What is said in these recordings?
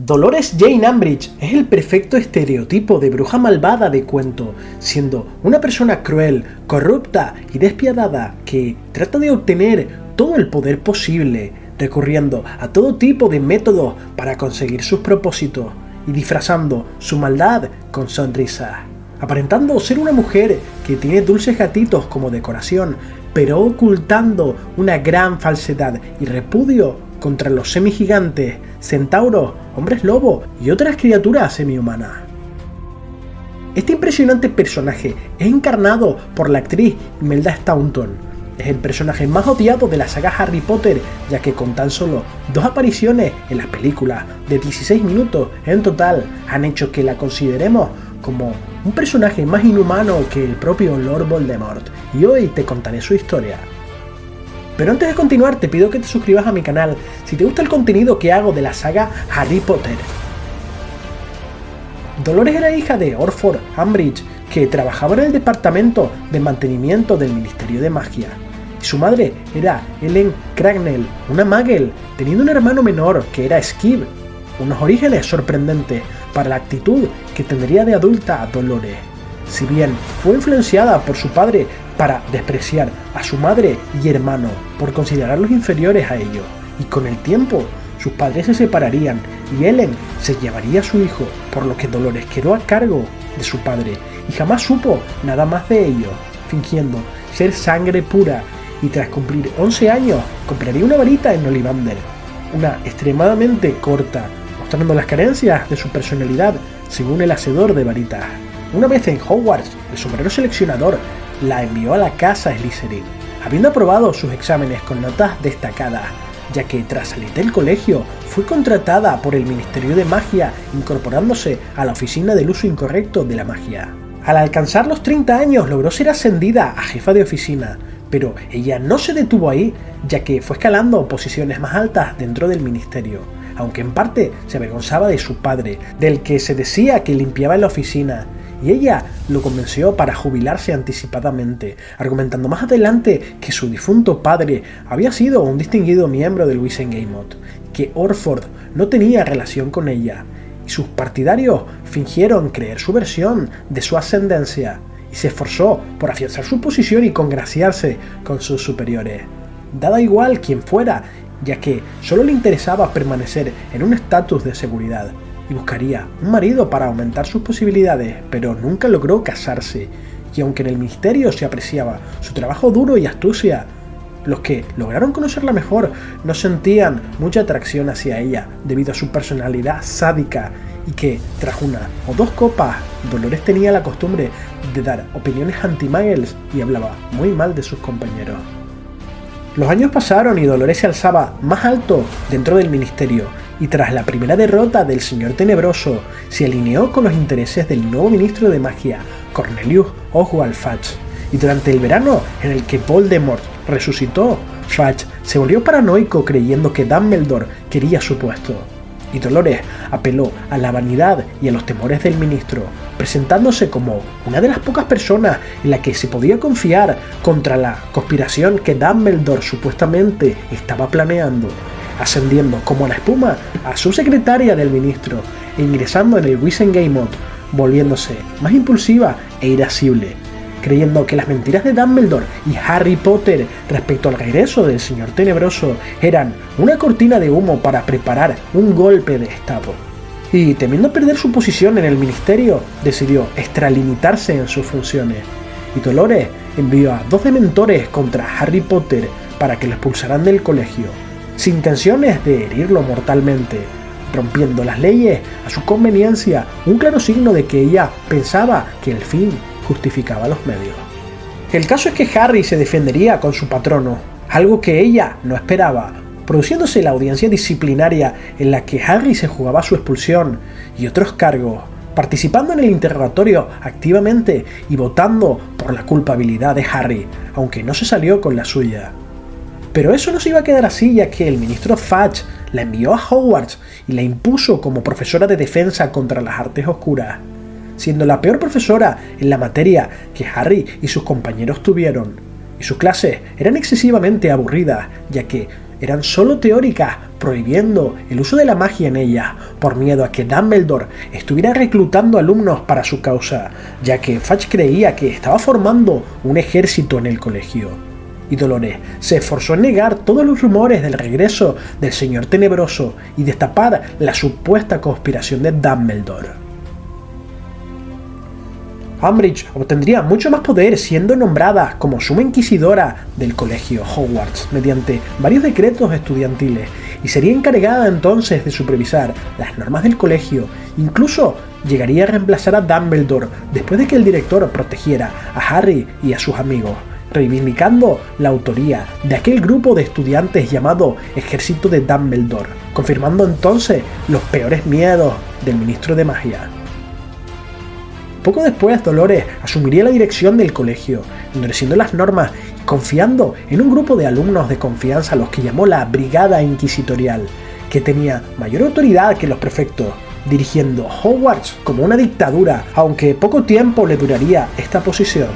Dolores Jane Umbridge es el perfecto estereotipo de bruja malvada de cuento, siendo una persona cruel, corrupta y despiadada que trata de obtener todo el poder posible, recurriendo a todo tipo de métodos para conseguir sus propósitos y disfrazando su maldad con sonrisas, aparentando ser una mujer que tiene dulces gatitos como decoración, pero ocultando una gran falsedad y repudio contra los semigigantes, centauros, hombres lobo y otras criaturas semi-humanas. Este impresionante personaje es encarnado por la actriz Imelda Staunton. Es el personaje más odiado de la saga Harry Potter, ya que con tan solo 2 apariciones en las películas de 16 minutos en total han hecho que la consideremos como un personaje más inhumano que el propio Lord Voldemort, y hoy te contaré su historia. Pero antes de continuar te pido que te suscribas a mi canal si te gusta el contenido que hago de la saga Harry Potter. Dolores era hija de Orford Umbridge, que trabajaba en el departamento de mantenimiento del Ministerio de Magia. Y su madre era Ellen Cracknell, una Muggle, teniendo un hermano menor que era Skip. Unos orígenes sorprendentes para la actitud que tendría de adulta Dolores. Si bien fue influenciada por su padre para despreciar a su madre y hermano por considerarlos inferiores a ellos, y con el tiempo sus padres se separarían y Ellen se llevaría a su hijo, por lo que Dolores quedó a cargo de su padre y jamás supo nada más de ellos, fingiendo ser sangre pura, y tras cumplir 11 años compraría una varita en Ollivander, una extremadamente corta, mostrando las carencias de su personalidad según el hacedor de varitas. Una vez en Hogwarts, el sombrero seleccionador la envió a la casa Slytherin, habiendo aprobado sus exámenes con notas destacadas, ya que tras salir del colegio fue contratada por el Ministerio de Magia, incorporándose a la Oficina del Uso Incorrecto de la Magia. Al alcanzar los 30 años logró ser ascendida a jefa de oficina, pero ella no se detuvo ahí, ya que fue escalando posiciones más altas dentro del ministerio, aunque en parte se avergonzaba de su padre, del que se decía que limpiaba en la oficina, y ella lo convenció para jubilarse anticipadamente, argumentando más adelante que su difunto padre había sido un distinguido miembro del Wizengamot, que Orford no tenía relación con ella, y sus partidarios fingieron creer su versión de su ascendencia, y se esforzó por afianzar su posición y congraciarse con sus superiores. Dada igual quién fuera, ya que solo le interesaba permanecer en un estatus de seguridad, y buscaría un marido para aumentar sus posibilidades, pero nunca logró casarse, y aunque en el ministerio se apreciaba su trabajo duro y astucia, los que lograron conocerla mejor no sentían mucha atracción hacia ella debido a su personalidad sádica, y que tras 1 o 2 copas, Dolores tenía la costumbre de dar opiniones anti-muggles y hablaba muy mal de sus compañeros. Los años pasaron y Dolores se alzaba más alto dentro del ministerio, y tras la primera derrota del Señor Tenebroso, se alineó con los intereses del nuevo ministro de magia, Cornelius Oswald Fudge, y durante el verano en el que Voldemort resucitó, Fudge se volvió paranoico creyendo que Dumbledore quería su puesto, y Dolores apeló a la vanidad y a los temores del ministro, presentándose como una de las pocas personas en la que se podía confiar contra la conspiración que Dumbledore supuestamente estaba planeando, ascendiendo como la espuma a subsecretaria del ministro e ingresando en el Wizengamot, volviéndose más impulsiva e irascible, creyendo que las mentiras de Dumbledore y Harry Potter respecto al regreso del Señor Tenebroso eran una cortina de humo para preparar un golpe de estado. Y temiendo perder su posición en el ministerio, decidió extralimitarse en sus funciones, y Dolores envió a 2 dementores contra Harry Potter para que lo expulsaran del colegio, sin intenciones de herirlo mortalmente, rompiendo las leyes a su conveniencia, un claro signo de que ella pensaba que el fin justificaba los medios. El caso es que Harry se defendería con su patrono, algo que ella no esperaba, produciéndose la audiencia disciplinaria en la que Harry se jugaba su expulsión y otros cargos, participando en el interrogatorio activamente y votando por la culpabilidad de Harry, aunque no se salió con la suya. Pero eso no se iba a quedar así, ya que el ministro Fudge la envió a Hogwarts y la impuso como profesora de defensa contra las artes oscuras, siendo la peor profesora en la materia que Harry y sus compañeros tuvieron, y sus clases eran excesivamente aburridas, ya que eran solo teóricas, prohibiendo el uso de la magia en ellas, por miedo a que Dumbledore estuviera reclutando alumnos para su causa, ya que Fudge creía que estaba formando un ejército en el colegio. Y Dolores se esforzó en negar todos los rumores del regreso del Señor Tenebroso y destapar la supuesta conspiración de Dumbledore. Umbridge obtendría mucho más poder siendo nombrada como Suma Inquisidora del Colegio Hogwarts mediante varios decretos estudiantiles y sería encargada entonces de supervisar las normas del colegio. Incluso llegaría a reemplazar a Dumbledore después de que el director protegiera a Harry y a sus amigos, reivindicando la autoría de aquel grupo de estudiantes llamado Ejército de Dumbledore, confirmando entonces los peores miedos del ministro de magia. Poco después, Dolores asumiría la dirección del colegio, endureciendo las normas y confiando en un grupo de alumnos de confianza a los que llamó la Brigada Inquisitorial, que tenía mayor autoridad que los prefectos, dirigiendo Hogwarts como una dictadura, aunque poco tiempo le duraría esta posición.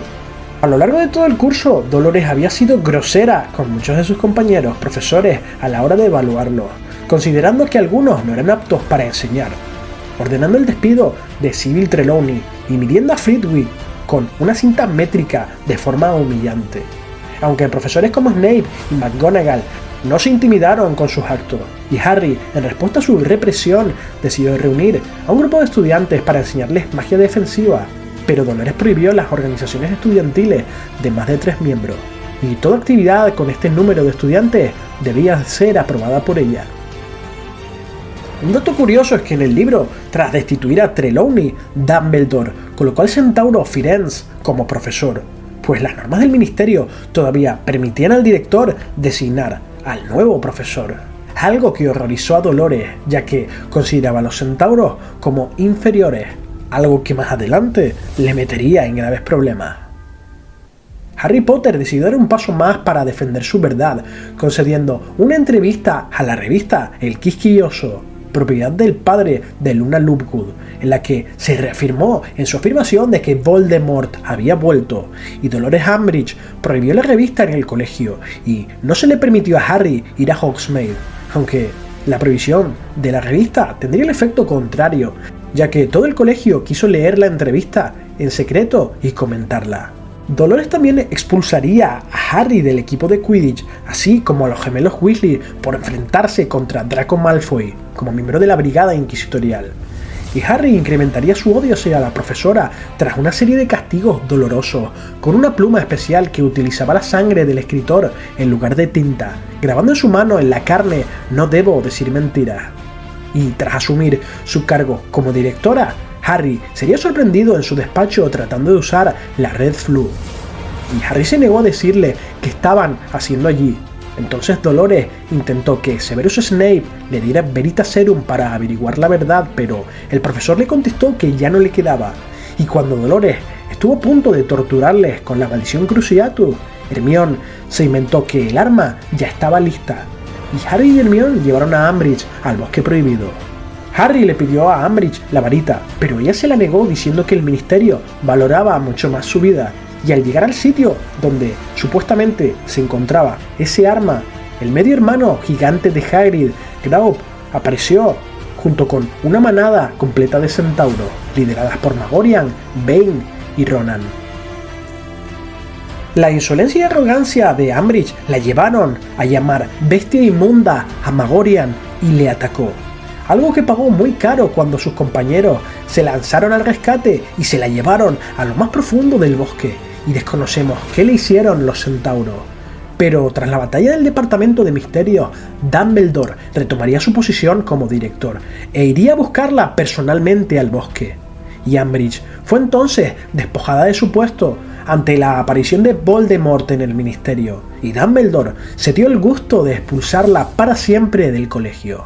A lo largo de todo el curso, Dolores había sido grosera con muchos de sus compañeros profesores a la hora de evaluarlos, considerando que algunos no eran aptos para enseñar, ordenando el despido de Sybil Trelawney y midiendo a Flitwick con una cinta métrica de forma humillante. Aunque profesores como Snape y McGonagall no se intimidaron con sus actos, y Harry, en respuesta a su represión, decidió reunir a un grupo de estudiantes para enseñarles magia defensiva, pero Dolores prohibió las organizaciones estudiantiles de más de 3 miembros, y toda actividad con este número de estudiantes debía ser aprobada por ella. Un dato curioso es que en el libro, tras destituir a Trelawney, Dumbledore colocó al centauro Firenze como profesor, pues las normas del ministerio todavía permitían al director designar al nuevo profesor, algo que horrorizó a Dolores, ya que consideraba a los centauros como inferiores, algo que más adelante le metería en graves problemas. Harry Potter decidió dar un paso más para defender su verdad, concediendo una entrevista a la revista El Quisquilloso, propiedad del padre de Luna Lovegood, en la que se reafirmó en su afirmación de que Voldemort había vuelto, y Dolores Umbridge prohibió la revista en el colegio y no se le permitió a Harry ir a Hogsmeade, aunque la prohibición de la revista tendría el efecto contrario, ya que todo el colegio quiso leer la entrevista en secreto y comentarla. Dolores también expulsaría a Harry del equipo de Quidditch, así como a los gemelos Weasley por enfrentarse contra Draco Malfoy como miembro de la Brigada Inquisitorial. Y Harry incrementaría su odio hacia la profesora tras una serie de castigos dolorosos, con una pluma especial que utilizaba la sangre del escritor en lugar de tinta, grabando en su mano en la carne "No debo decir mentiras". Y tras asumir su cargo como directora, Harry sería sorprendido en su despacho tratando de usar la Red Floo, y Harry se negó a decirle qué estaban haciendo allí. Entonces Dolores intentó que Severus Snape le diera Veritaserum para averiguar la verdad, pero el profesor le contestó que ya no le quedaba, y cuando Dolores estuvo a punto de torturarles con la maldición Cruciatus, Hermione se inventó que el arma ya estaba lista, y Harry y Hermione llevaron a Umbridge al Bosque Prohibido. Harry le pidió a Umbridge la varita, pero ella se la negó diciendo que el ministerio valoraba mucho más su vida, y al llegar al sitio donde supuestamente se encontraba ese arma, el medio hermano gigante de Hagrid, Grawp, apareció junto con una manada completa de centauros, lideradas por Magorian, Bane y Ronan. La insolencia y arrogancia de Umbridge la llevaron a llamar bestia inmunda a Magorian y le atacó, algo que pagó muy caro cuando sus compañeros se lanzaron al rescate y se la llevaron a lo más profundo del bosque, y desconocemos qué le hicieron los centauros. Pero tras la batalla del Departamento de Misterios, Dumbledore retomaría su posición como director e iría a buscarla personalmente al bosque. Y Umbridge fue entonces despojada de su puesto ante la aparición de Voldemort en el ministerio, y Dumbledore se dio el gusto de expulsarla para siempre del colegio.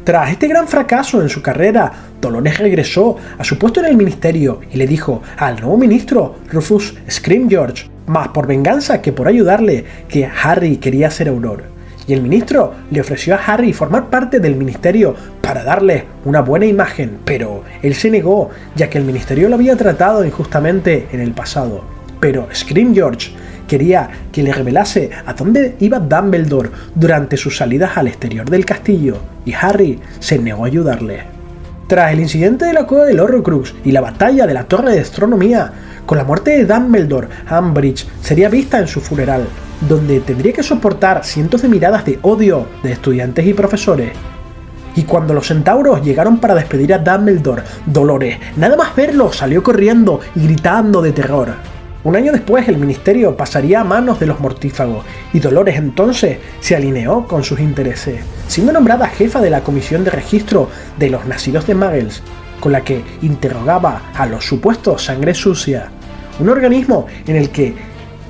Tras este gran fracaso en su carrera, Dolores regresó a su puesto en el ministerio y le dijo al nuevo ministro, Rufus Scrimgeour, más por venganza que por ayudarle, que Harry quería ser Auror. Y el ministro le ofreció a Harry formar parte del ministerio para darle una buena imagen, pero él se negó, ya que el ministerio lo había tratado injustamente en el pasado. Pero Scrimgeour quería que le revelase a dónde iba Dumbledore durante sus salidas al exterior del castillo, y Harry se negó a ayudarle. Tras el incidente de la cueva del Horrocrux y la batalla de la Torre de Astronomía, con la muerte de Dumbledore, Umbridge sería vista en su funeral, donde tendría que soportar cientos de miradas de odio de estudiantes y profesores. Y cuando los centauros llegaron para despedir a Dumbledore, Dolores, nada más verlo, salió corriendo y gritando de terror. Un año después el ministerio pasaría a manos de los mortífagos, y Dolores entonces se alineó con sus intereses, siendo nombrada jefa de la comisión de registro de los nacidos de Muggles, con la que interrogaba a los supuestos sangre sucia, un organismo en el que,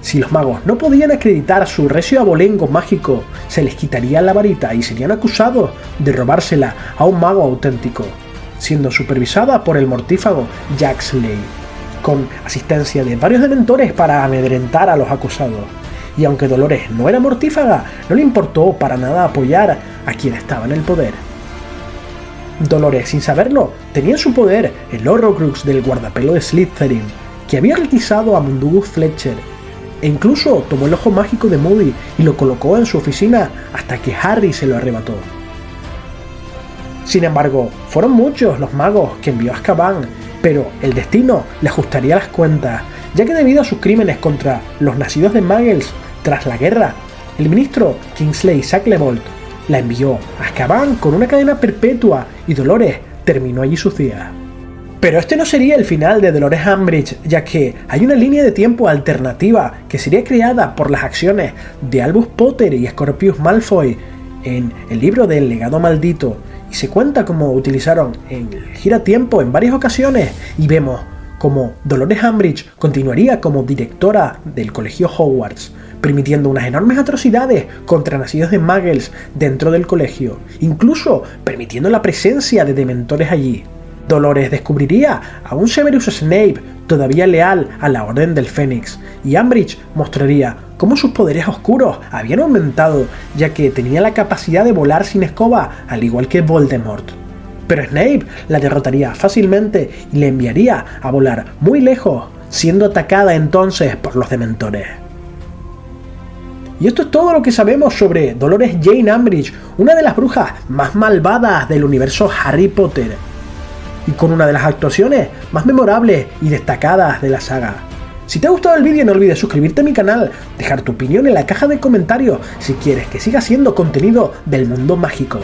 si los magos no podían acreditar su recio abolengo mágico, se les quitaría la varita y serían acusados de robársela a un mago auténtico, siendo supervisada por el mortífago Jack Slade, con asistencia de varios dementores para amedrentar a los acusados. Y aunque Dolores no era mortífaga, no le importó para nada apoyar a quien estaba en el poder. Dolores, sin saberlo, tenía en su poder el Horrocrux del guardapelo de Slytherin, que había requisado a Mundungus Fletcher, e incluso tomó el ojo mágico de Moody y lo colocó en su oficina hasta que Harry se lo arrebató. Sin embargo, fueron muchos los magos que envió a Azkaban, pero el destino le ajustaría las cuentas, ya que debido a sus crímenes contra los nacidos de Muggles tras la guerra, el ministro Kingsley Shacklebolt la envió a Azkaban con una cadena perpetua y Dolores terminó allí sus días. Pero este no sería el final de Dolores Umbridge, ya que hay una línea de tiempo alternativa que sería creada por las acciones de Albus Potter y Scorpius Malfoy en el libro del legado maldito, y se cuenta cómo utilizaron el giratiempo en varias ocasiones, y vemos cómo Dolores Umbridge continuaría como directora del colegio Hogwarts, permitiendo unas enormes atrocidades contra nacidos de Muggles dentro del colegio, incluso permitiendo la presencia de dementores allí. Dolores descubriría a un Severus Snape todavía leal a la Orden del Fénix, y Umbridge mostraría cómo sus poderes oscuros habían aumentado, ya que tenía la capacidad de volar sin escoba, al igual que Voldemort. Pero Snape la derrotaría fácilmente y le enviaría a volar muy lejos, siendo atacada entonces por los dementores. Y esto es todo lo que sabemos sobre Dolores Jane Umbridge, una de las brujas más malvadas del universo Harry Potter, y con una de las actuaciones más memorables y destacadas de la saga. Si te ha gustado el vídeo, no olvides suscribirte a mi canal, dejar tu opinión en la caja de comentarios si quieres que siga haciendo contenido del mundo mágico.